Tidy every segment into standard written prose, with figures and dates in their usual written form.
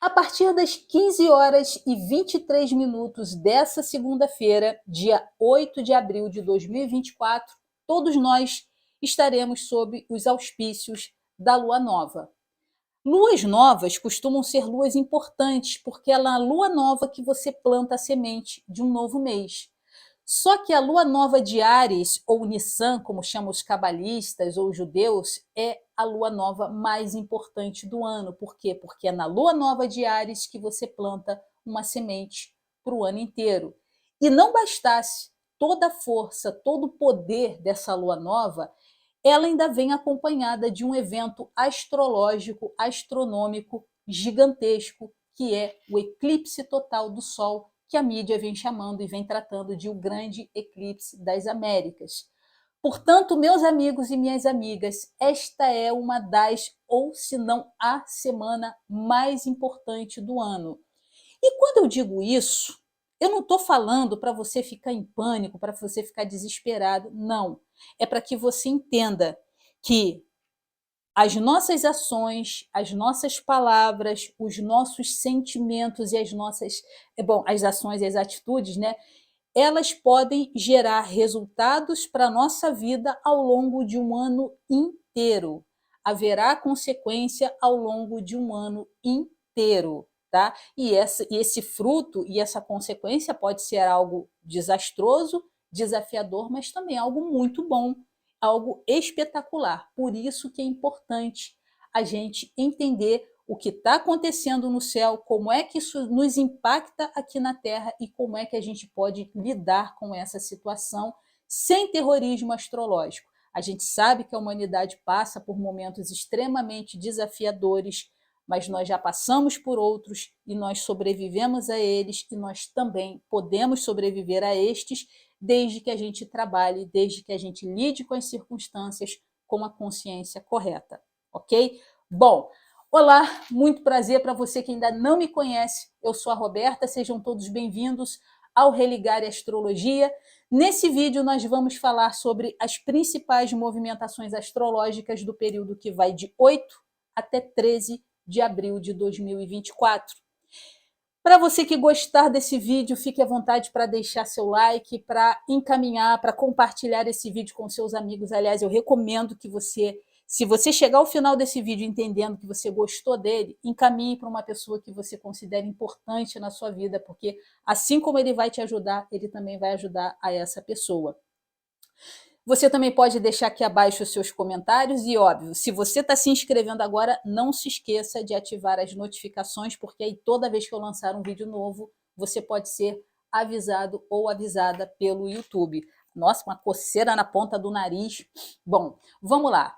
A partir das 15h23 dessa segunda-feira, dia 8 de abril de 2024, todos nós estaremos sob os auspícios da lua nova. Luas novas costumam ser luas importantes, porque é na lua nova que você planta a semente de um novo mês. Só que a lua nova de Áries, ou Nissan, como chamam os cabalistas ou os judeus, é a lua nova mais importante do ano. Por quê? Porque é na lua nova de Áries que você planta uma semente para o ano inteiro. E não bastasse toda a força, todo o poder dessa lua nova, ela ainda vem acompanhada de um evento astrológico, astronômico gigantesco, que é o eclipse total do Sol, que a mídia vem chamando e vem tratando de o grande eclipse das Américas. Portanto, meus amigos e minhas amigas, esta é uma das, ou se não a semana mais importante do ano. E quando eu digo isso, eu não estou falando para você ficar em pânico, para você ficar desesperado, não. É para que você entenda que as nossas ações, as nossas palavras, os nossos sentimentos e as nossas, as ações e as atitudes, né? Elas podem gerar resultados para a nossa vida ao longo de um ano inteiro. Haverá consequência ao longo de um ano inteiro, tá? E esse fruto e essa consequência pode ser algo desastroso, desafiador, mas também algo muito bom, algo espetacular. Por isso que é importante a gente entender o que está acontecendo no céu, como é que isso nos impacta aqui na Terra e como é que a gente pode lidar com essa situação sem terrorismo astrológico. A gente sabe que a humanidade passa por momentos extremamente desafiadores, mas nós já passamos por outros e nós sobrevivemos a eles e nós também podemos sobreviver a estes desde que a gente trabalhe, desde que a gente lide com as circunstâncias com a consciência correta, ok? Bom, olá, muito prazer para você que ainda não me conhece. Eu sou a Roberta, sejam todos bem-vindos ao Religar e Astrologia. Nesse vídeo nós vamos falar sobre as principais movimentações astrológicas do período que vai de 8 até 13 de abril de 2024. Para você que gostar desse vídeo, fique à vontade para deixar seu like, para encaminhar, para compartilhar esse vídeo com seus amigos. Aliás, eu recomendo que você, se você chegar ao final desse vídeo entendendo que você gostou dele, encaminhe para uma pessoa que você considera importante na sua vida, porque assim como ele vai te ajudar, ele também vai ajudar a essa pessoa. Você também pode deixar aqui abaixo os seus comentários e, óbvio, se você está se inscrevendo agora, não se esqueça de ativar as notificações, porque aí toda vez que eu lançar um vídeo novo, você pode ser avisado ou avisada pelo YouTube. Nossa, uma coceira na ponta do nariz. Bom, vamos lá.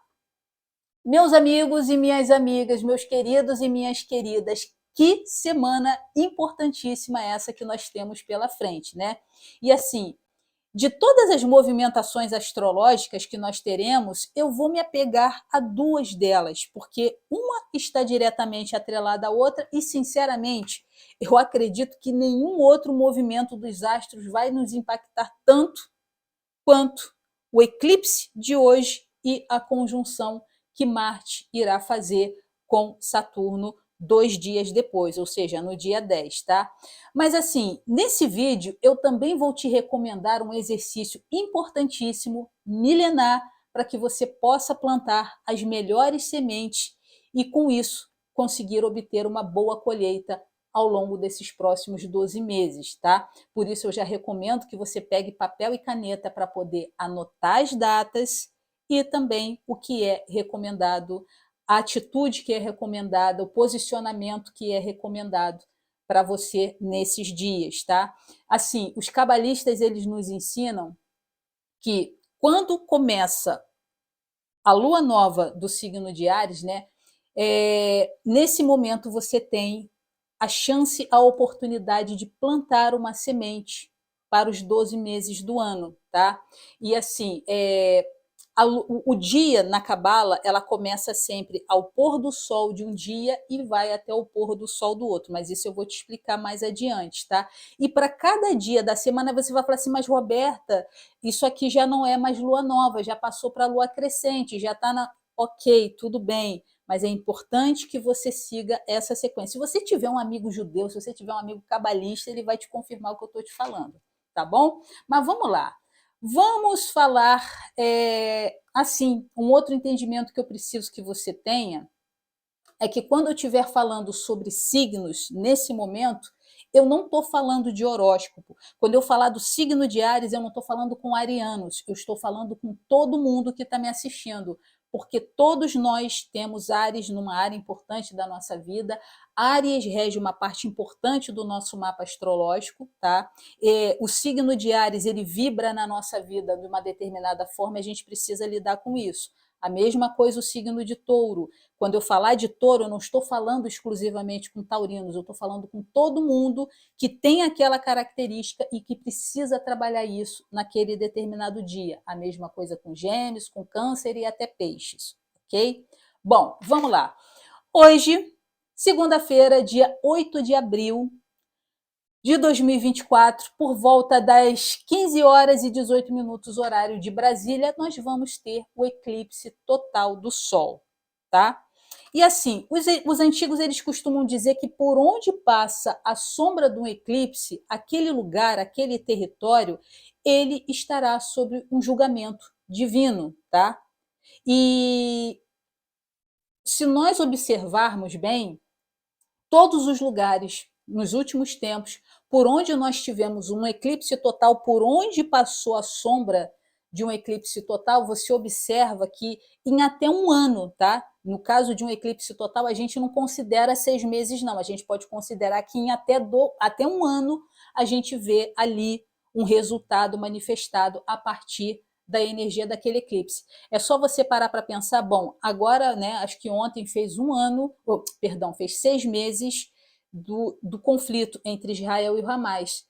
Meus amigos e minhas amigas, meus queridos e minhas queridas, que semana importantíssima essa que nós temos pela frente, né? E assim, de todas as movimentações astrológicas que nós teremos, eu vou me apegar a duas delas, porque uma está diretamente atrelada à outra e, sinceramente, eu acredito que nenhum outro movimento dos astros vai nos impactar tanto quanto o eclipse de hoje e a conjunção que Marte irá fazer com Saturno 2 dias depois, ou seja, no dia 10, tá? Mas assim, nesse vídeo eu também vou te recomendar um exercício importantíssimo, milenar, para que você possa plantar as melhores sementes e com isso conseguir obter uma boa colheita ao longo desses próximos 12 meses, tá? Por isso eu já recomendo que você pegue papel e caneta para poder anotar as datas e também o que é recomendado, a atitude que é recomendada, o posicionamento que é recomendado para você nesses dias, tá? Assim, os cabalistas, eles nos ensinam que quando começa a lua nova do signo de Áries, né? Nesse momento você tem a chance, a oportunidade de plantar uma semente para os 12 meses do ano, tá? E assim, o dia na Cabala, ela começa sempre ao pôr do sol de um dia e vai até o pôr do sol do outro, mas isso eu vou te explicar mais adiante, tá? E para cada dia da semana você vai falar assim, mas Roberta, isso aqui já não é mais lua nova, já passou para lua crescente, já está na... Ok, tudo bem, mas é importante que você siga essa sequência. Se você tiver um amigo judeu, se você tiver um amigo cabalista, ele vai te confirmar o que eu estou te falando, tá bom? Mas vamos lá. Vamos falar, assim, um outro entendimento que eu preciso que você tenha é que quando eu estiver falando sobre signos nesse momento, eu não estou falando de horóscopo. Quando eu falar do signo de Áries, eu não estou falando com arianos, eu estou falando com todo mundo que está me assistindo, porque todos nós temos Áries numa área importante da nossa vida. Áries rege uma parte importante do nosso mapa astrológico, tá? O signo de Áries, ele vibra na nossa vida de uma determinada forma e a gente precisa lidar com isso. A mesma coisa o signo de Touro. Quando eu falar de touro, eu não estou falando exclusivamente com taurinos, eu estou falando com todo mundo que tem aquela característica e que precisa trabalhar isso naquele determinado dia. A mesma coisa com gêmeos, com câncer e até peixes, ok? Bom, vamos lá. Hoje, segunda-feira, dia 8 de abril de 2024, por volta das 15 horas e 18 minutos, horário de Brasília, nós vamos ter o eclipse total do Sol, tá? E assim, os antigos eles costumam dizer que por onde passa a sombra de um eclipse, aquele lugar, aquele território, ele estará sob um julgamento divino, tá? E se nós observarmos bem, todos os lugares nos últimos tempos, por onde nós tivemos um eclipse total, por onde passou a sombra de um eclipse total, você observa que em até um ano, tá? No caso de um eclipse total, a gente não considera 6 meses, não. A gente pode considerar que em até um ano a gente vê ali um resultado manifestado a partir da energia daquele eclipse. É só você parar para pensar, bom, agora, né, acho que ontem fez um ano, perdão, fez 6 meses do conflito entre Israel e o Hamas.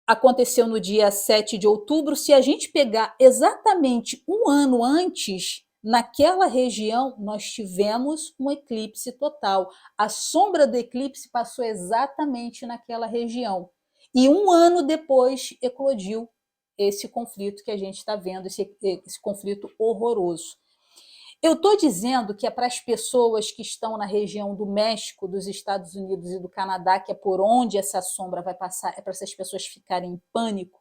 Aconteceu no dia 7 de outubro. Se a gente pegar exatamente um ano antes, naquela região, nós tivemos um eclipse total. A sombra do eclipse passou exatamente naquela região. E um ano depois eclodiu esse conflito que a gente está vendo, esse conflito horroroso. Eu estou dizendo que é para as pessoas que estão na região do México, dos Estados Unidos e do Canadá, que é por onde essa sombra vai passar, é para essas pessoas ficarem em pânico?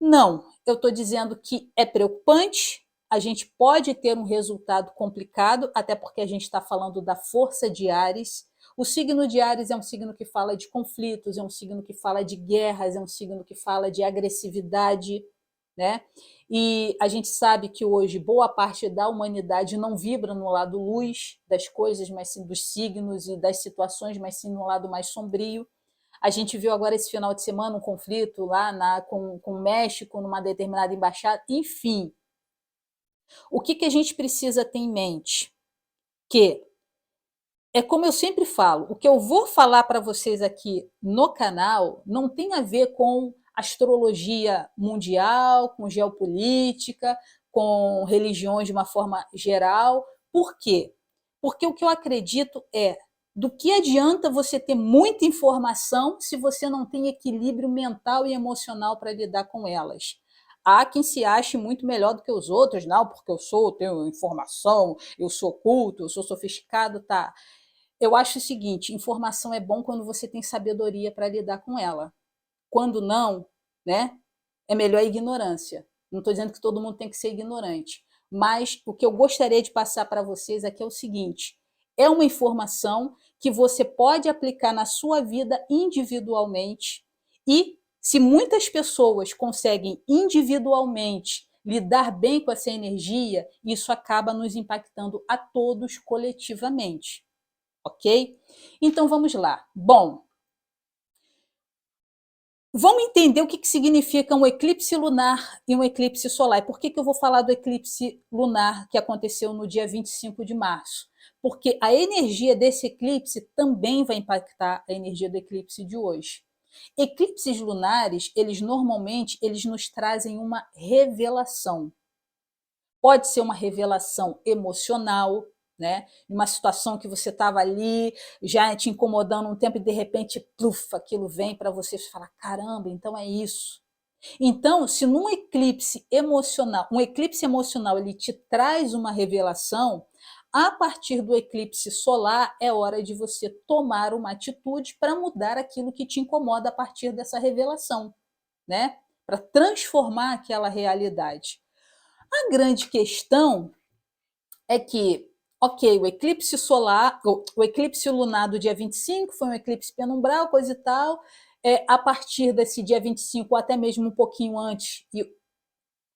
Não, eu estou dizendo que é preocupante, a gente pode ter um resultado complicado, até porque a gente está falando da força de Áries. O signo de Áries é um signo que fala de conflitos, é um signo que fala de guerras, é um signo que fala de agressividade, né? E a gente sabe que hoje boa parte da humanidade não vibra no lado luz das coisas, mas sim dos signos e das situações, mas sim no lado mais sombrio. A gente viu agora esse final de semana um conflito lá com o México, numa determinada embaixada. Enfim, o que a gente precisa ter em mente? Que é como eu sempre falo, o que eu vou falar para vocês aqui no canal não tem a ver com astrologia mundial, com geopolítica, com religiões de uma forma geral. Por quê? Porque o que eu acredito é do que adianta você ter muita informação se você não tem equilíbrio mental e emocional para lidar com elas. Há quem se ache muito melhor do que os outros, não, porque tenho informação, eu sou culto, eu sou sofisticado, tá? Eu acho o seguinte: informação é bom quando você tem sabedoria para lidar com ela. Quando não, né, é melhor a ignorância. Não estou dizendo que todo mundo tem que ser ignorante, mas o que eu gostaria de passar para vocês aqui é o seguinte: é uma informação que você pode aplicar na sua vida individualmente, e se muitas pessoas conseguem individualmente lidar bem com essa energia, isso acaba nos impactando a todos coletivamente, ok? Então vamos lá. Bom, vamos entender o que significa um eclipse lunar e um eclipse solar. E por que eu vou falar do eclipse lunar que aconteceu no dia 25 de março? Porque a energia desse eclipse também vai impactar a energia do eclipse de hoje. Eclipses lunares, eles nos trazem uma revelação. Pode ser uma revelação emocional, né? Uma situação que você estava ali, já te incomodando um tempo e de repente, pluf, aquilo vem para você e você fala, caramba, então é isso. Então, se num eclipse emocional, um eclipse emocional ele te traz uma revelação, a partir do eclipse solar é hora de você tomar uma atitude para mudar aquilo que te incomoda a partir dessa revelação, né? Para transformar aquela realidade. A grande questão é que, ok, o eclipse solar, o eclipse lunar do dia 25 foi um eclipse penumbral, coisa e tal. A partir desse dia 25, ou até mesmo um pouquinho antes, e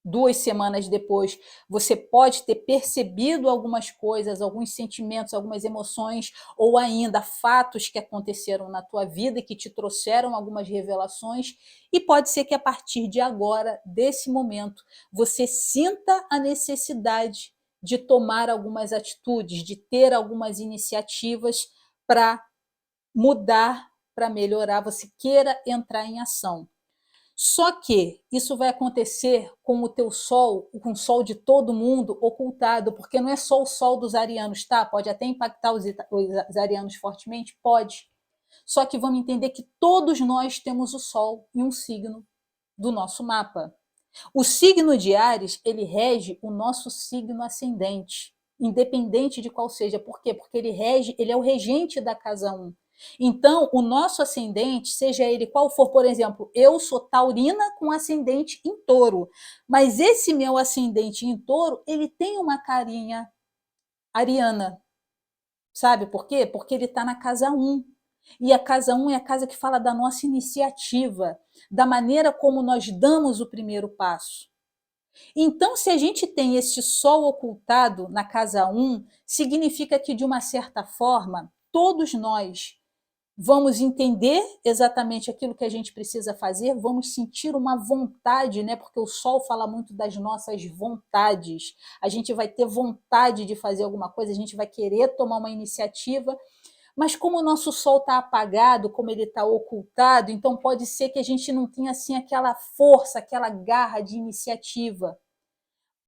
2 semanas depois, você pode ter percebido algumas coisas, alguns sentimentos, algumas emoções, ou ainda fatos que aconteceram na tua vida e que te trouxeram algumas revelações, e pode ser que a partir de agora, desse momento, você sinta a necessidade de tomar algumas atitudes, de ter algumas iniciativas para mudar, para melhorar, você queira entrar em ação. Só que isso vai acontecer com o teu sol, com o sol de todo mundo ocultado, porque não é só o sol dos arianos, tá? Pode até impactar os arianos fortemente? Pode. Só que vamos entender que todos nós temos o sol em um signo do nosso mapa. O signo de Áries, ele rege o nosso signo ascendente, independente de qual seja. Por quê? Porque ele é o regente da casa 1. Então, o nosso ascendente, seja ele qual for, por exemplo, eu sou taurina com ascendente em touro, mas esse meu ascendente em touro, ele tem uma carinha ariana. Sabe por quê? Porque ele está na casa 1. E a casa 1 é a casa que fala da nossa iniciativa, da maneira como nós damos o primeiro passo. Então, se a gente tem esse sol ocultado na casa 1, significa que, de uma certa forma, todos nós vamos entender exatamente aquilo que a gente precisa fazer, vamos sentir uma vontade, né? Porque o sol fala muito das nossas vontades. A gente vai ter vontade de fazer alguma coisa, a gente vai querer tomar uma iniciativa, mas como o nosso sol está apagado, como ele está ocultado, então pode ser que a gente não tenha assim aquela força, aquela garra de iniciativa.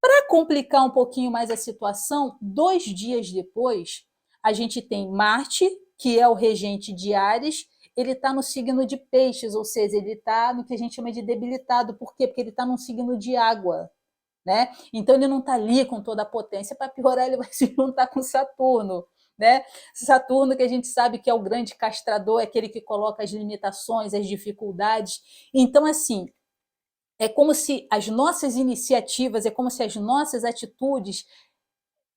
Para complicar um pouquinho mais a situação, 2 dias depois, a gente tem Marte, que é o regente de Áries, ele está no signo de Peixes, ou seja, ele está no que a gente chama de debilitado. Por quê? Porque ele está num signo de água. Né? Então ele não está ali com toda a potência. Para piorar, ele vai se juntar com Saturno. Né? Saturno, que a gente sabe que é o grande castrador, é aquele que coloca as limitações, as dificuldades. Então, assim, é como se as nossas iniciativas, é como se as nossas atitudes,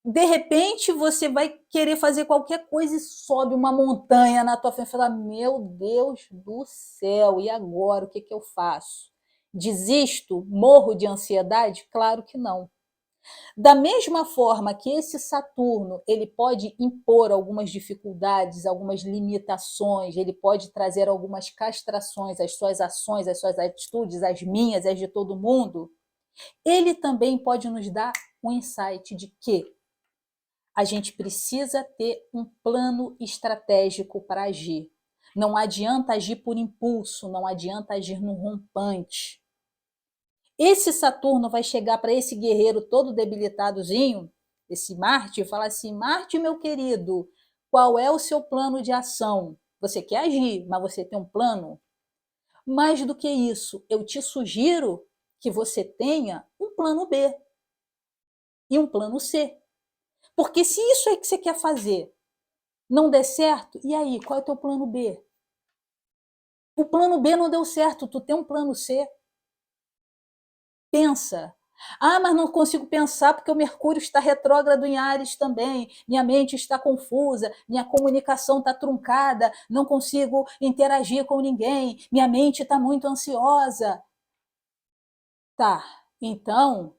de repente você vai querer fazer qualquer coisa e sobe uma montanha na tua frente e fala: meu Deus do céu, e agora o que eu faço? Desisto? Morro de ansiedade? Claro que não. Da mesma forma que esse Saturno, ele pode impor algumas dificuldades, algumas limitações, ele pode trazer algumas castrações às suas ações, às suas atitudes, as minhas, as de todo mundo, ele também pode nos dar um insight de que a gente precisa ter um plano estratégico para agir. Não adianta agir por impulso, não adianta agir no rompante. Esse Saturno vai chegar para esse guerreiro todo debilitadozinho, esse Marte, e falar assim: Marte, meu querido, qual é o seu plano de ação? Você quer agir, mas você tem um plano? Mais do que isso, eu te sugiro que você tenha um plano B e um plano C. Porque se isso é que você quer fazer não der certo, e aí, qual é o teu plano B? O plano B não deu certo, tu tem um plano C. Pensa. Ah, mas não consigo pensar porque o Mercúrio está retrógrado em Áries também. Minha mente está confusa, minha comunicação está truncada, não consigo interagir com ninguém, minha mente está muito ansiosa. Tá, então,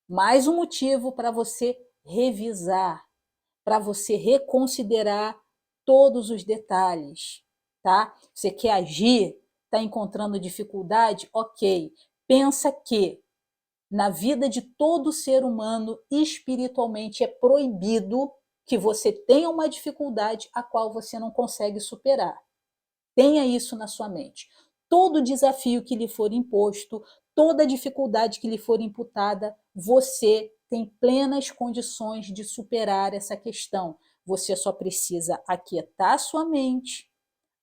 mais um motivo para você revisar, para você reconsiderar todos os detalhes, tá? Você quer agir, está encontrando dificuldade? Ok. Pensa que na vida de todo ser humano, espiritualmente é proibido que você tenha uma dificuldade a qual você não consegue superar. Tenha isso na sua mente. Todo desafio que lhe for imposto, toda dificuldade que lhe for imputada, você tem plenas condições de superar essa questão. Você só precisa aquietar sua mente,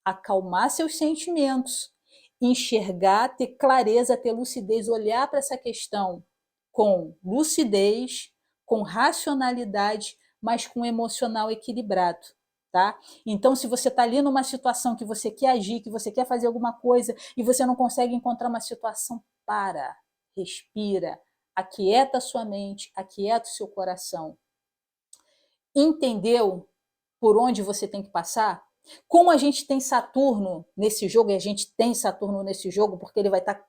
acalmar seus sentimentos, enxergar, ter clareza, ter lucidez, olhar para essa questão com lucidez, com racionalidade, mas com um emocional equilibrado. Tá? Então, se você está ali numa situação que você quer agir, que você quer fazer alguma coisa e você não consegue encontrar uma situação, para, respira, aquieta a sua mente, aquieta o seu coração. Entendeu por onde você tem que passar? Como a gente tem Saturno nesse jogo, e a gente tem Saturno nesse jogo, porque ele vai estar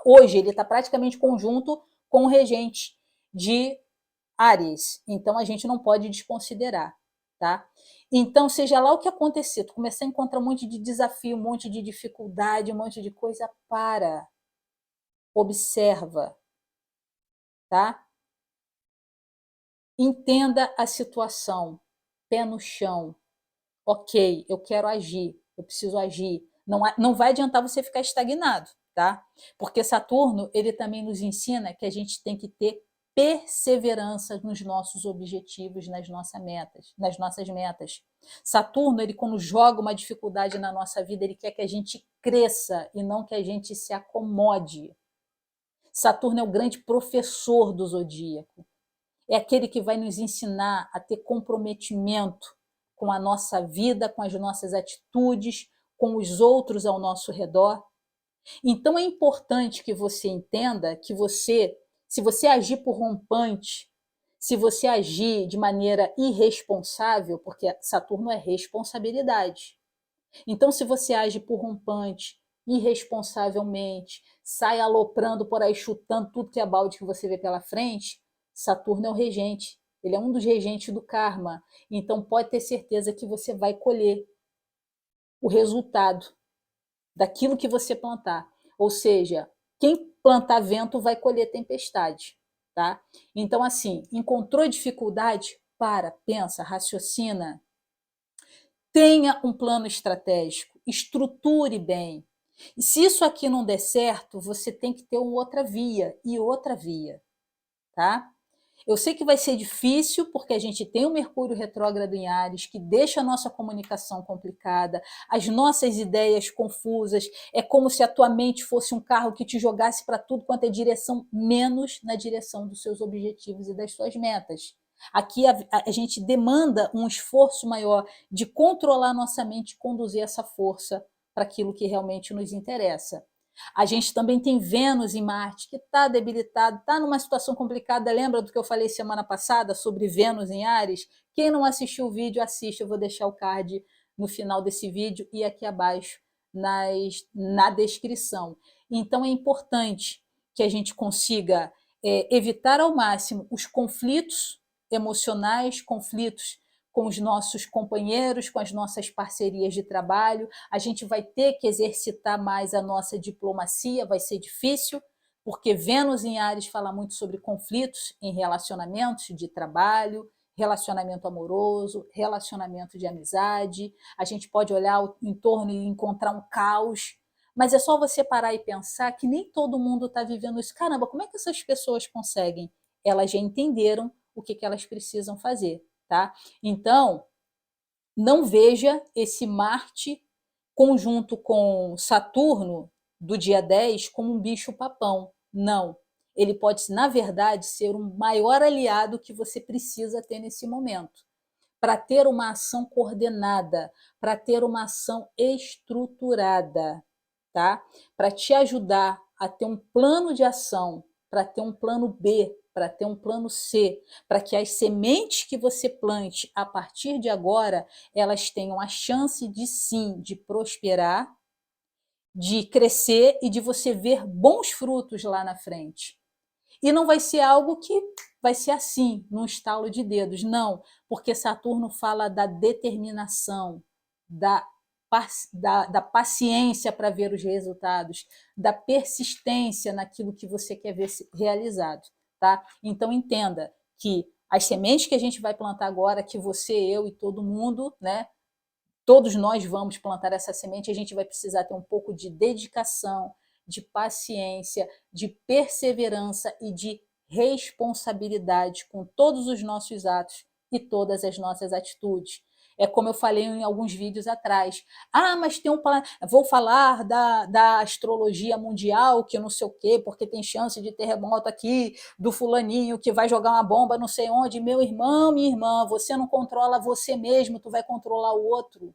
hoje ele está praticamente conjunto com o regente de Áries. Então a gente não pode desconsiderar, tá? Então, seja lá o que acontecer, tu começar a encontrar um monte de desafio, um monte de dificuldade, um monte de coisa, para, observa, tá? Entenda a situação, pé no chão. Ok, eu quero agir, eu preciso agir. Não vai adiantar você ficar estagnado, tá? Porque Saturno, ele também nos ensina que a gente tem que ter perseverança nos nossos objetivos, nas nossas metas. Saturno, ele quando joga uma dificuldade na nossa vida, ele quer que a gente cresça e não que a gente se acomode. Saturno é o grande professor do zodíaco. É aquele que vai nos ensinar a ter comprometimento com a nossa vida, com as nossas atitudes, com os outros ao nosso redor. Então é importante que você entenda que se você agir por rompante, se você agir de maneira irresponsável, porque Saturno é responsabilidade. Então, se você age por rompante, irresponsavelmente, sai aloprando por aí, chutando tudo que é balde que você vê pela frente, Saturno é o regente. Ele é um dos regentes do karma. Então, pode ter certeza que você vai colher o resultado daquilo que você plantar. Ou seja, quem plantar vento vai colher tempestade. Tá? Então, assim, encontrou dificuldade? Para, pensa, raciocina, tenha um plano estratégico, estruture bem. E se isso aqui não der certo, você tem que ter uma outra via e outra via, tá? Eu sei que vai ser difícil, porque a gente tem o Mercúrio retrógrado em Áries, que deixa a nossa comunicação complicada, as nossas ideias confusas. É como se a tua mente fosse um carro que te jogasse para tudo quanto é direção, menos na direção dos seus objetivos e das suas metas. Aqui a gente demanda um esforço maior de controlar nossa mente e conduzir essa força para aquilo que realmente nos interessa. A gente também tem Vênus em Marte, que está debilitado, está numa situação complicada. Lembra do que eu falei semana passada sobre Vênus em Áries? Quem não assistiu o vídeo, assiste. Eu vou deixar o card no final desse vídeo e aqui abaixo na descrição. Então é importante que a gente consiga evitar ao máximo os conflitos emocionais, conflitos com os nossos companheiros, com as nossas parcerias de trabalho. A gente vai ter que exercitar mais a nossa diplomacia, vai ser difícil, porque Vênus em Áries fala muito sobre conflitos em relacionamentos de trabalho, relacionamento amoroso, relacionamento de amizade. A gente pode olhar em torno e encontrar um caos, mas é só você parar e pensar que nem todo mundo está vivendo isso. Caramba, como é que essas pessoas conseguem? Elas já entenderam o que elas precisam fazer. Tá? Então, não veja esse Marte conjunto com Saturno do dia 10 como um bicho-papão. Não. Ele pode, na verdade, ser um maior aliado que você precisa ter nesse momento. Para ter uma ação coordenada, para ter uma ação estruturada, tá? Para te ajudar a ter um plano de ação, para ter um plano B, para ter um plano C, para que as sementes que você plante a partir de agora, elas tenham a chance de sim, de prosperar, de crescer e de você ver bons frutos lá na frente. E não vai ser algo que vai ser assim, num estalo de dedos, não, porque Saturno fala da determinação, da paciência para ver os resultados, da persistência naquilo que você quer ver realizado. Tá? Então entenda que as sementes que a gente vai plantar agora, que você, eu e todo mundo, né? Todos nós vamos plantar essa semente, a gente vai precisar ter um pouco de dedicação, de paciência, de perseverança e de responsabilidade com todos os nossos atos e todas as nossas atitudes. É como eu falei em alguns vídeos atrás. Ah, mas tem um vou falar da astrologia mundial, que eu não sei o quê, porque tem chance de terremoto aqui, do fulaninho que vai jogar uma bomba não sei onde. Meu irmão, minha irmã, você não controla você mesmo, tu vai controlar o outro.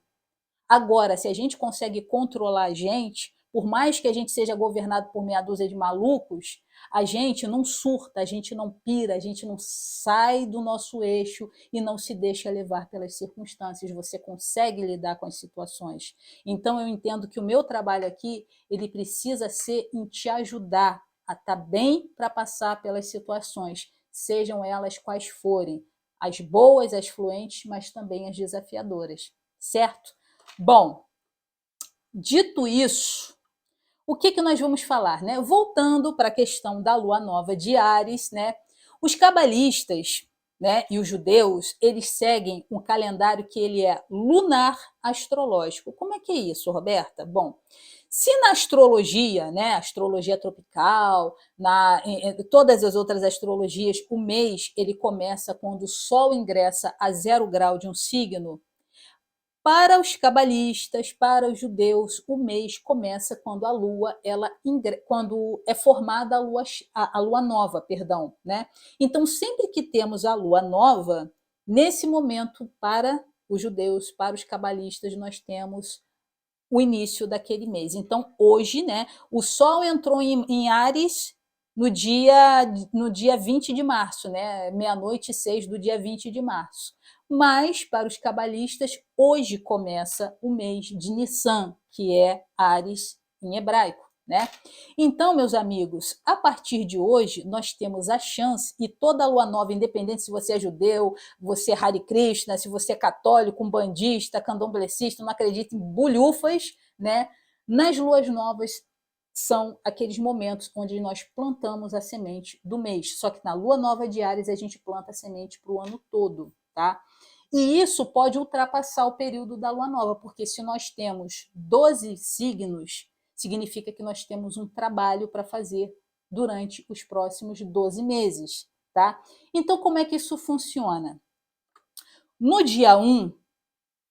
Agora, se a gente consegue controlar a gente, por mais que a gente seja governado por meia dúzia de malucos, a gente não surta, a gente não pira, a gente não sai do nosso eixo e não se deixa levar pelas circunstâncias. Você consegue lidar com as situações. Então, eu entendo que o meu trabalho aqui, ele precisa ser em te ajudar a estar bem para passar pelas situações, sejam elas quais forem, as boas, as fluentes, mas também as desafiadoras, certo? Bom, dito isso, o que nós vamos falar, né? Voltando para a questão da lua nova de Áries, né? Os cabalistas, né, e os judeus, eles seguem um calendário que ele é lunar astrológico. Como é que é isso, Roberta? Bom, se na astrologia, né, astrologia tropical, em todas as outras astrologias, o mês ele começa quando o Sol ingressa a 0 grau de um signo, para os cabalistas, para os judeus, o mês começa quando a lua, quando é formada a lua nova, perdão, né? Então, sempre que temos a lua nova, nesse momento, para os judeus, para os cabalistas, nós temos o início daquele mês. Então, hoje, né, o Sol entrou em Áries no dia 20 de março, né, meia-noite e 6 do dia 20 de março. Mas, para os cabalistas, hoje começa o mês de Nissan, que é Áries em hebraico, né? Então, meus amigos, a partir de hoje, nós temos a chance, e toda lua nova, independente se você é judeu, você é Hare Krishna, se você é católico, umbandista, candomblessista, não acredita em bulhufas, né? Nas luas novas são aqueles momentos onde nós plantamos a semente do mês. Só que na lua nova de Áries a gente planta a semente para o ano todo, tá? E isso pode ultrapassar o período da lua nova, porque se nós temos 12 signos, significa que nós temos um trabalho para fazer durante os próximos 12 meses, tá? Então, como é que isso funciona? No dia 1,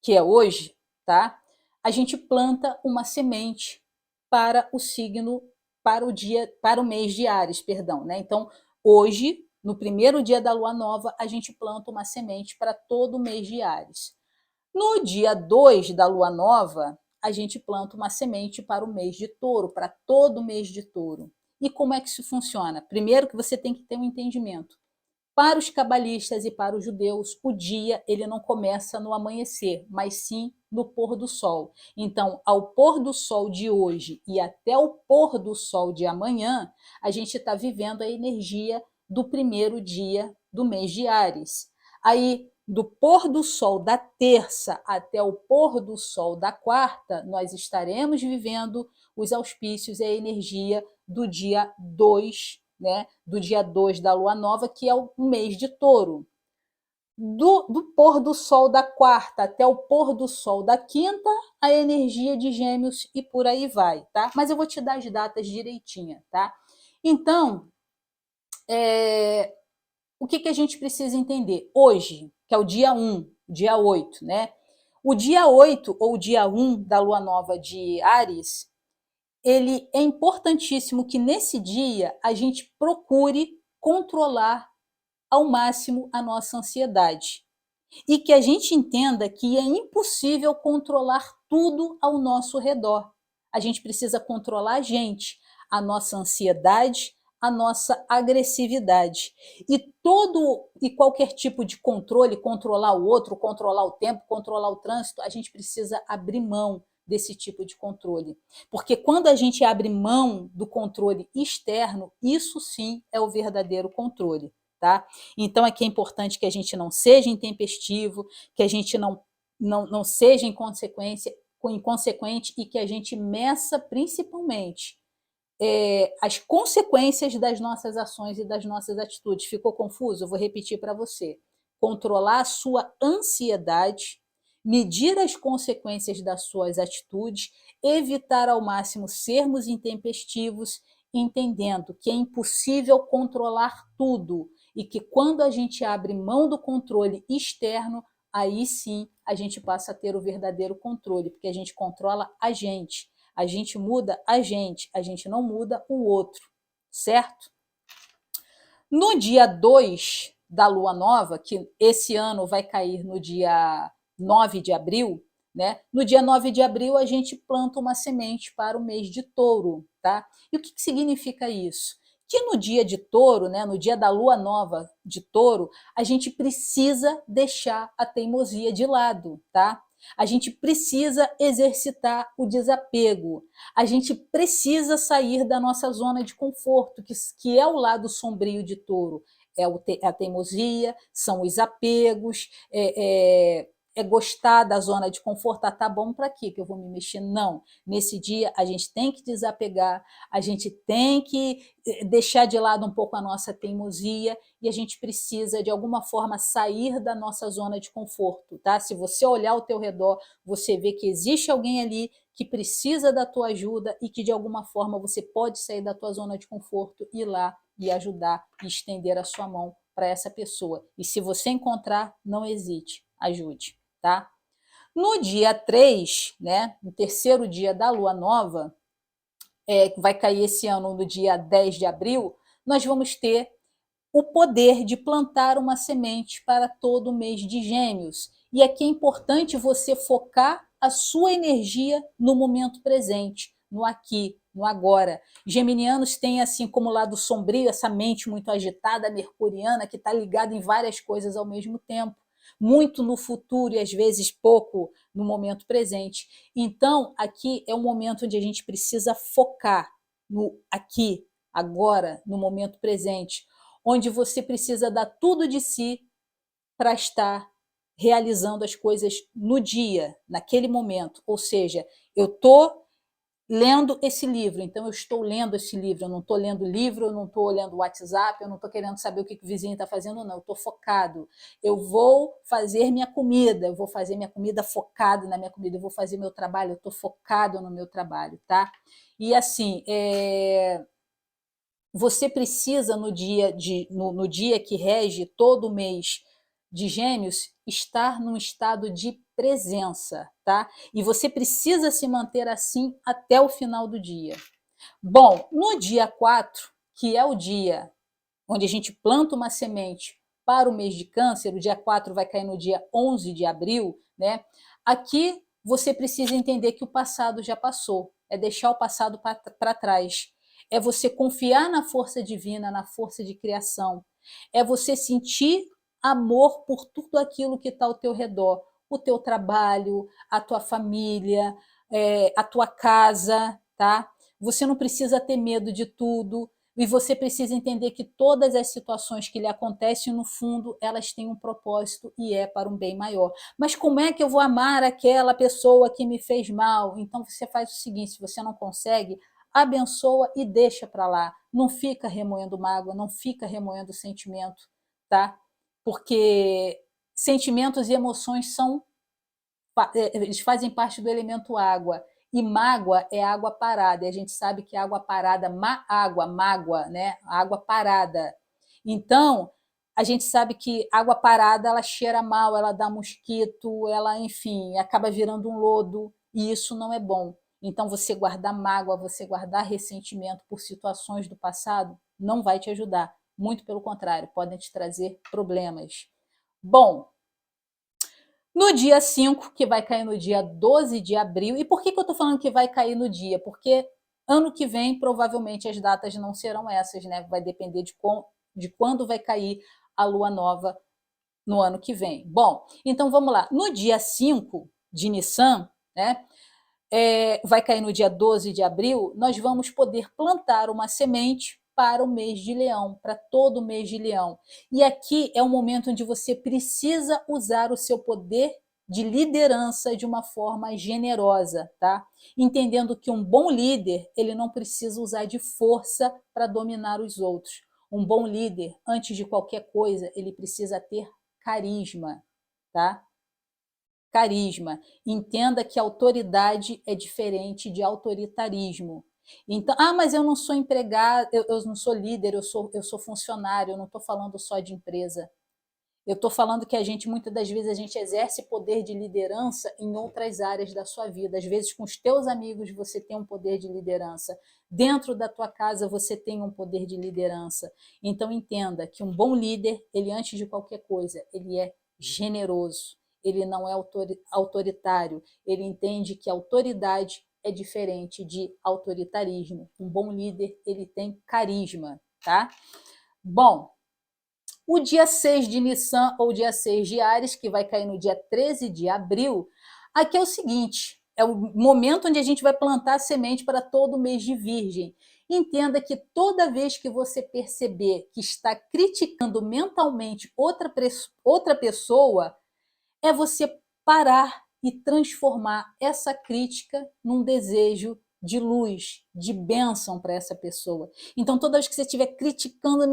que é hoje, tá? A gente planta uma semente para o signo, para o mês de Áries, perdão, né? Então, hoje, no primeiro dia da lua nova, a gente planta uma semente para todo o mês de Áries. No dia 2 da lua nova, a gente planta uma semente para o mês de Touro, para todo o mês de Touro. E como é que isso funciona? Primeiro que você tem que ter um entendimento. Para os cabalistas e para os judeus, o dia ele não começa no amanhecer, mas sim no pôr do sol. Então, ao pôr do sol de hoje e até o pôr do sol de amanhã, a gente está vivendo a energia do primeiro dia do mês de Áries. Aí, do pôr do sol da terça até o pôr do sol da quarta, nós estaremos vivendo os auspícios e a energia do dia 2, né, do dia 2 da lua nova, que é o mês de Touro. Do pôr do sol da quarta até o pôr do sol da quinta, a energia de Gêmeos e por aí vai, tá? Mas eu vou te dar as datas direitinha, tá? Então, o que a gente precisa entender? Hoje, que é o dia 1, dia 8, né? O dia 8 ou dia 1 da lua nova de Áries, ele é importantíssimo que nesse dia a gente procure controlar ao máximo a nossa ansiedade. E que a gente entenda que é impossível controlar tudo ao nosso redor. A gente precisa controlar a gente, a nossa ansiedade, a nossa agressividade. E qualquer tipo de controle, controlar o outro, controlar o tempo, controlar o trânsito, a gente precisa abrir mão desse tipo de controle. Porque quando a gente abre mão do controle externo, isso sim é o verdadeiro controle. Tá? Então, aqui é importante que a gente não seja intempestivo, que a gente não seja inconsequente e que a gente meça principalmente as consequências das nossas ações e das nossas atitudes. Ficou confuso? Eu vou repetir para você. Controlar a sua ansiedade, medir as consequências das suas atitudes, evitar ao máximo sermos intempestivos, entendendo que é impossível controlar tudo e que quando a gente abre mão do controle externo, aí sim a gente passa a ter o verdadeiro controle, porque a gente controla a gente muda a gente não muda o outro, certo? No dia 2 da lua nova, que esse ano vai cair no dia 9 de abril, né? No dia 9 de abril a gente planta uma semente para o mês de touro, tá? E o que significa isso? Que no dia de touro, né, no dia da lua nova de touro, a gente precisa deixar a teimosia de lado, tá? A gente precisa exercitar o desapego. A gente precisa sair da nossa zona de conforto, que é o lado sombrio de touro. É a teimosia, são os apegos, é gostar da zona de conforto. Ah, tá bom, para quê que eu vou me mexer? Não. Nesse dia, a gente tem que desapegar, a gente tem que deixar de lado um pouco a nossa teimosia e a gente precisa, de alguma forma, sair da nossa zona de conforto, tá? Se você olhar ao teu redor, você vê que existe alguém ali que precisa da tua ajuda e que, de alguma forma, você pode sair da tua zona de conforto, ir lá e ajudar e estender a sua mão para essa pessoa. E se você encontrar, não hesite, ajude, tá? No dia 3, né, no terceiro dia da lua nova, que vai cair esse ano no dia 10 de abril, nós vamos ter o poder de plantar uma semente para todo o mês de Gêmeos. E aqui é importante você focar a sua energia no momento presente, no aqui, no agora. Geminianos têm, assim, como lado sombrio, essa mente muito agitada, mercuriana, que está ligada em várias coisas ao mesmo tempo. Muito no futuro e às vezes pouco no momento presente. Então, aqui é um momento onde a gente precisa focar no aqui, agora, no momento presente, onde você precisa dar tudo de si para estar realizando as coisas no dia, naquele momento. Ou seja, eu estou lendo esse livro, então eu estou lendo esse livro, eu não estou lendo livro, eu não estou olhando o WhatsApp, eu não estou querendo saber o que o vizinho está fazendo, não, eu estou focado. Eu vou fazer minha comida, eu vou fazer minha comida focado na minha comida, eu vou fazer meu trabalho, eu estou focado no meu trabalho, tá? E assim, você precisa, no dia que rege todo o mês de Gêmeos, estar num estado de presença, tá? E você precisa se manter assim até o final do dia. Bom, no dia 4, que é o dia onde a gente planta uma semente para o mês de Câncer, o dia 4 vai cair no dia 11 de abril, né? Aqui você precisa entender que o passado já passou, é deixar o passado para trás, é você confiar na força divina, na força de criação, é você sentir amor por tudo aquilo que está ao teu redor, o teu trabalho, a tua família, a tua casa, tá? Você não precisa ter medo de tudo, e você precisa entender que todas as situações que lhe acontecem, no fundo, elas têm um propósito e é para um bem maior. Mas como é que eu vou amar aquela pessoa que me fez mal? Então você faz o seguinte: se você não consegue, abençoa e deixa para lá. Não fica remoendo mágoa, não fica remoendo sentimento, tá? Porque sentimentos e emoções eles fazem parte do elemento água. E mágoa é água parada. E a gente sabe que água parada, mágoa, né? Água parada. Então, a gente sabe que água parada ela cheira mal, ela dá mosquito, ela, enfim, acaba virando um lodo. E isso não é bom. Então, você guardar mágoa, você guardar ressentimento por situações do passado, não vai te ajudar. Muito pelo contrário, podem te trazer problemas. Bom, no dia 5, que vai cair no dia 12 de abril. E por que eu estou falando que vai cair no dia? Porque ano que vem, provavelmente, as datas não serão essas, né? Vai depender de quando vai cair a lua nova no ano que vem. Bom, então vamos lá. No dia 5 de Nissan, né? Vai cair no dia 12 de abril, nós vamos poder plantar uma semente para o mês de Leão, para todo o mês de Leão. E aqui é um momento onde você precisa usar o seu poder de liderança de uma forma generosa, tá? Entendendo que um bom líder, ele não precisa usar de força para dominar os outros. Um bom líder, antes de qualquer coisa, ele precisa ter carisma, tá? Carisma. Entenda que autoridade é diferente de autoritarismo. Então, mas eu não sou empregado, eu não sou líder, eu sou funcionário, eu não estou falando só de empresa. Eu estou falando que a gente, muitas das vezes, a gente exerce poder de liderança em outras áreas da sua vida. Às vezes, com os teus amigos, você tem um poder de liderança. Dentro da tua casa, você tem um poder de liderança. Então, entenda que um bom líder, ele, antes de qualquer coisa, ele é generoso. Ele não é autoritário. Ele entende que autoridade é diferente de autoritarismo. Um bom líder, ele tem carisma, tá? Bom, o dia 6 de Nissan ou dia 6 de Áries, que vai cair no dia 13 de abril, aqui é o seguinte, é o momento onde a gente vai plantar a semente para todo o mês de Virgem. Entenda que toda vez que você perceber que está criticando mentalmente outra pessoa, é você parar e transformar essa crítica num desejo de luz, de bênção para essa pessoa. Então, toda vez que você estiver criticando,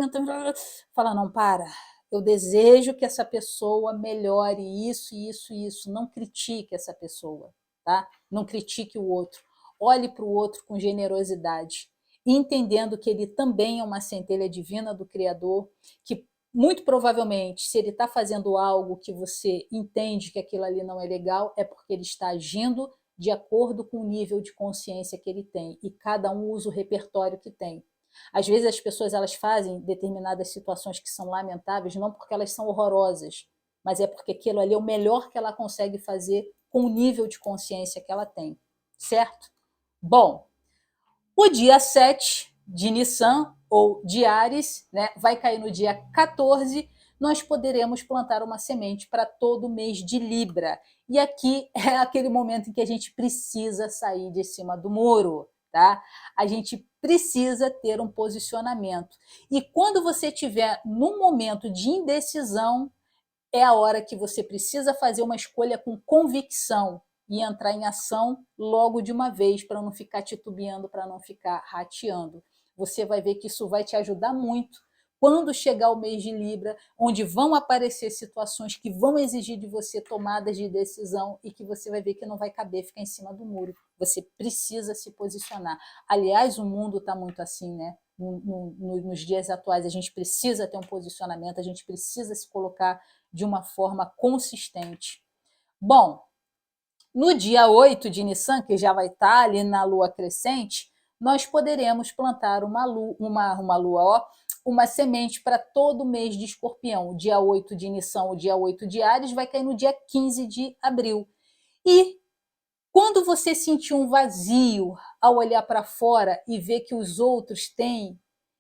fala, não, para. Eu desejo que essa pessoa melhore isso, isso, isso. Não critique essa pessoa, tá? Não critique o outro. Olhe para o outro com generosidade, entendendo que ele também é uma centelha divina do Criador, que muito provavelmente, se ele está fazendo algo que você entende que aquilo ali não é legal, é porque ele está agindo de acordo com o nível de consciência que ele tem, e cada um usa o repertório que tem. Às vezes as pessoas elas fazem determinadas situações que são lamentáveis, não porque elas são horrorosas, mas é porque aquilo ali é o melhor que ela consegue fazer com o nível de consciência que ela tem, certo? Bom, o dia 7 de Nissan ou de Áries, né, vai cair no dia 14, nós poderemos plantar uma semente para todo o mês de Libra. E aqui é aquele momento em que a gente precisa sair de cima do muro, tá? A gente precisa ter um posicionamento. E quando você estiver num momento de indecisão, é a hora que você precisa fazer uma escolha com convicção e entrar em ação logo de uma vez, para não ficar titubeando, para não ficar rateando. Você vai ver que isso vai te ajudar muito quando chegar o mês de Libra, onde vão aparecer situações que vão exigir de você tomadas de decisão e que você vai ver que não vai caber ficar em cima do muro. Você precisa se posicionar. Aliás, o mundo está muito assim, né? Nos dias atuais, a gente precisa ter um posicionamento, a gente precisa se colocar de uma forma consistente. Bom, no dia 8 de Nissan, que já vai estar ali na lua crescente, nós poderemos plantar uma semente para todo mês de Escorpião. O dia 8 de Nissan, o dia 8 de Áries, vai cair no dia 15 de abril. E quando você sentir um vazio ao olhar para fora e ver que os outros têm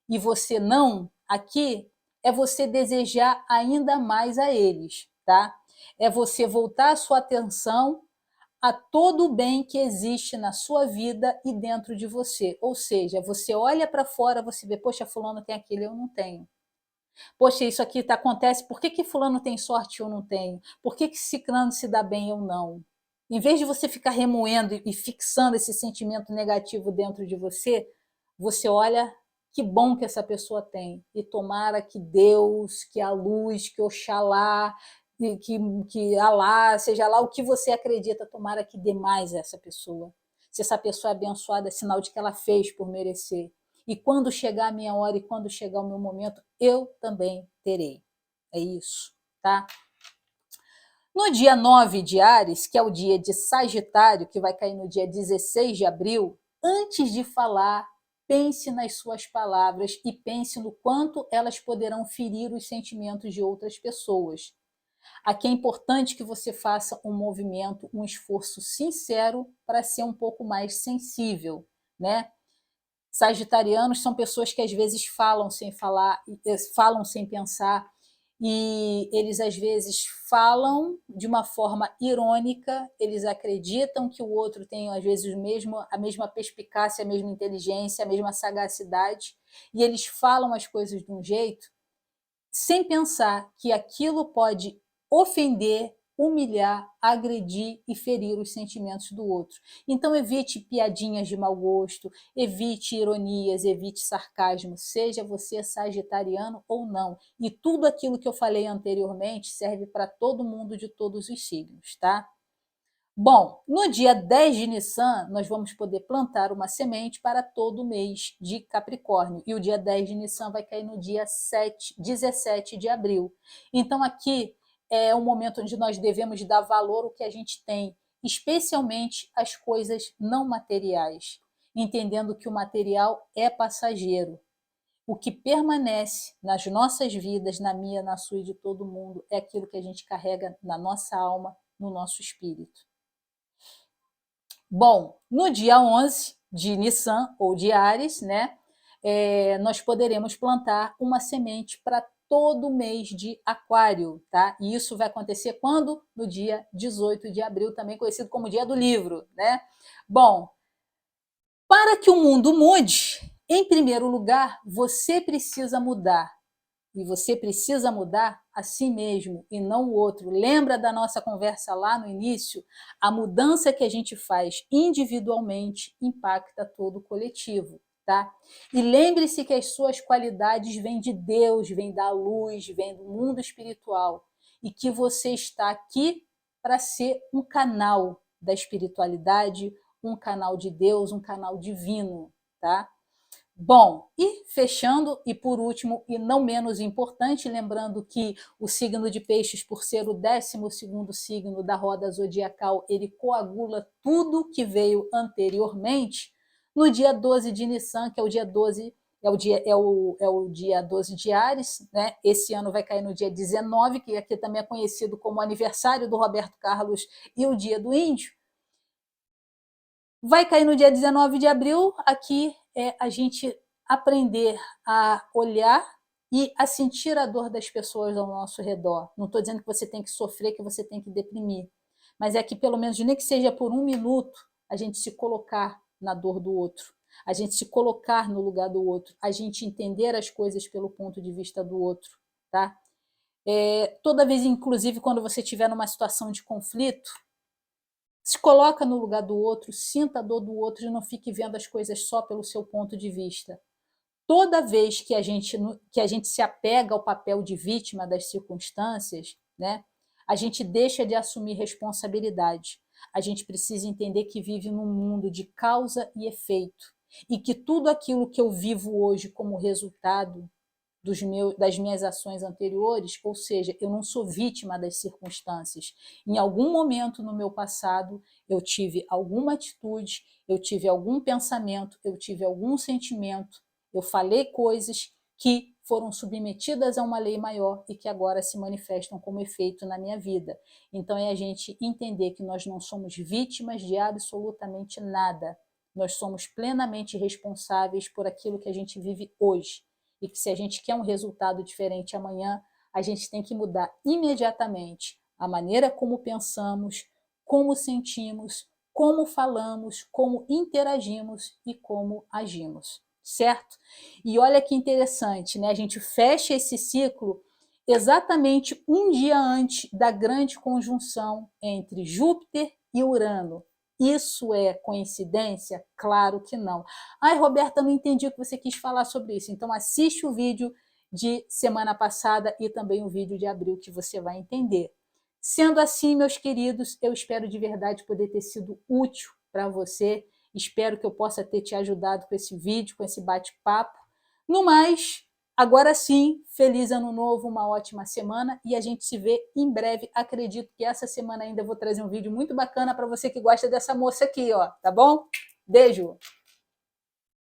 e você não, aqui é você desejar ainda mais a eles, tá? É você voltar a sua atenção a todo o bem que existe na sua vida e dentro de você. Ou seja, você olha para fora, você vê, poxa, fulano tem aquilo, eu não tenho. Poxa, isso aqui acontece, por que fulano tem sorte e eu não tenho? Por que ciclano se dá bem e eu não? Em vez de você ficar remoendo e fixando esse sentimento negativo dentro de você, você olha que bom que essa pessoa tem. E tomara que Deus, que a luz, que Oxalá, que Alá, seja lá o que você acredita, tomara que dê mais a essa pessoa. Se essa pessoa é abençoada, é sinal de que ela fez por merecer. E quando chegar a minha hora e quando chegar o meu momento, eu também terei. É isso, tá? No dia 9 de Áries, que é o dia de Sagitário, que vai cair no dia 16 de abril, antes de falar, pense nas suas palavras e pense no quanto elas poderão ferir os sentimentos de outras pessoas. Aqui é importante que você faça um movimento, um esforço sincero para ser um pouco mais sensível, né? Sagitarianos são pessoas que às vezes falam sem falar, falam sem pensar, e eles às vezes falam de uma forma irônica, eles acreditam que o outro tem às vezes a mesma perspicácia, a mesma inteligência, a mesma sagacidade, e eles falam as coisas de um jeito sem pensar que aquilo pode ofender, humilhar, agredir e ferir os sentimentos do outro. Então evite piadinhas de mau gosto, evite ironias, evite sarcasmo, seja você sagitariano ou não. E tudo aquilo que eu falei anteriormente serve para todo mundo de todos os signos, tá? Bom, no dia 10 de Nissan, nós vamos poder plantar uma semente para todo o mês de Capricórnio. E o dia 10 de Nissan vai cair no dia 17 de abril. Então, aqui é um momento onde nós devemos dar valor ao que a gente tem, especialmente as coisas não materiais, entendendo que o material é passageiro. O que permanece nas nossas vidas, na minha, na sua e de todo mundo, é aquilo que a gente carrega na nossa alma, no nosso espírito. Bom, no dia 11 de Nissan ou de Áries, né, nós poderemos plantar uma semente para todo mês de Aquário, tá? E isso vai acontecer quando? No dia 18 de abril, também conhecido como Dia do Livro, né? Bom, para que o mundo mude, em primeiro lugar, você precisa mudar. E você precisa mudar a si mesmo e não o outro. Lembra da nossa conversa lá no início? A mudança que a gente faz individualmente impacta todo o coletivo, tá? E lembre-se que as suas qualidades vêm de Deus, vêm da luz, vêm do mundo espiritual e que você está aqui para ser um canal da espiritualidade, um canal de Deus, um canal divino, tá? Bom, e fechando, e por último, e não menos importante, lembrando que o signo de Peixes, por ser o 12º signo da roda zodiacal, ele coagula tudo que veio anteriormente. No dia 12 de Nissan, que é o dia 12, é o dia 12 de Áries, né? Esse ano vai cair no dia 19, que aqui também é conhecido como aniversário do Roberto Carlos e o dia do Índio. Vai cair no dia 19 de abril, aqui é a gente aprender a olhar e a sentir a dor das pessoas ao nosso redor. Não estou dizendo que você tem que sofrer, que você tem que deprimir, mas é que pelo menos, nem que seja por um minuto, a gente se colocar na dor do outro, a gente se colocar no lugar do outro, a gente entender as coisas pelo ponto de vista do outro, tá? Toda vez, inclusive, quando você estiver numa situação de conflito, se coloca no lugar do outro, sinta a dor do outro e não fique vendo as coisas só pelo seu ponto de vista. Toda vez que a gente se apega ao papel de vítima das circunstâncias, né, a gente deixa de assumir responsabilidade. A gente precisa entender que vive num mundo de causa e efeito e que tudo aquilo que eu vivo hoje como resultado das minhas ações anteriores, ou seja, eu não sou vítima das circunstâncias. Em algum momento no meu passado, eu tive alguma atitude, eu tive algum pensamento, eu tive algum sentimento, eu falei coisas que foram submetidas a uma lei maior e que agora se manifestam como efeito na minha vida. Então é a gente entender que nós não somos vítimas de absolutamente nada. Nós somos plenamente responsáveis por aquilo que a gente vive hoje. E que se a gente quer um resultado diferente amanhã, a gente tem que mudar imediatamente a maneira como pensamos, como sentimos, como falamos, como interagimos e como agimos, certo? E olha que interessante, né? A gente fecha esse ciclo exatamente um dia antes da grande conjunção entre Júpiter e Urano. Isso é coincidência? Claro que não. Ai, Roberta, não entendi o que você quis falar sobre isso. Então assiste o vídeo de semana passada e também o vídeo de abril que você vai entender. Sendo assim, meus queridos, eu espero de verdade poder ter sido útil para você. Espero que eu possa ter te ajudado com esse vídeo, com esse bate-papo. No mais, agora sim, feliz ano novo, uma ótima semana e a gente se vê em breve. Acredito que essa semana ainda eu vou trazer um vídeo muito bacana para você que gosta dessa moça aqui, ó, tá bom? Beijo!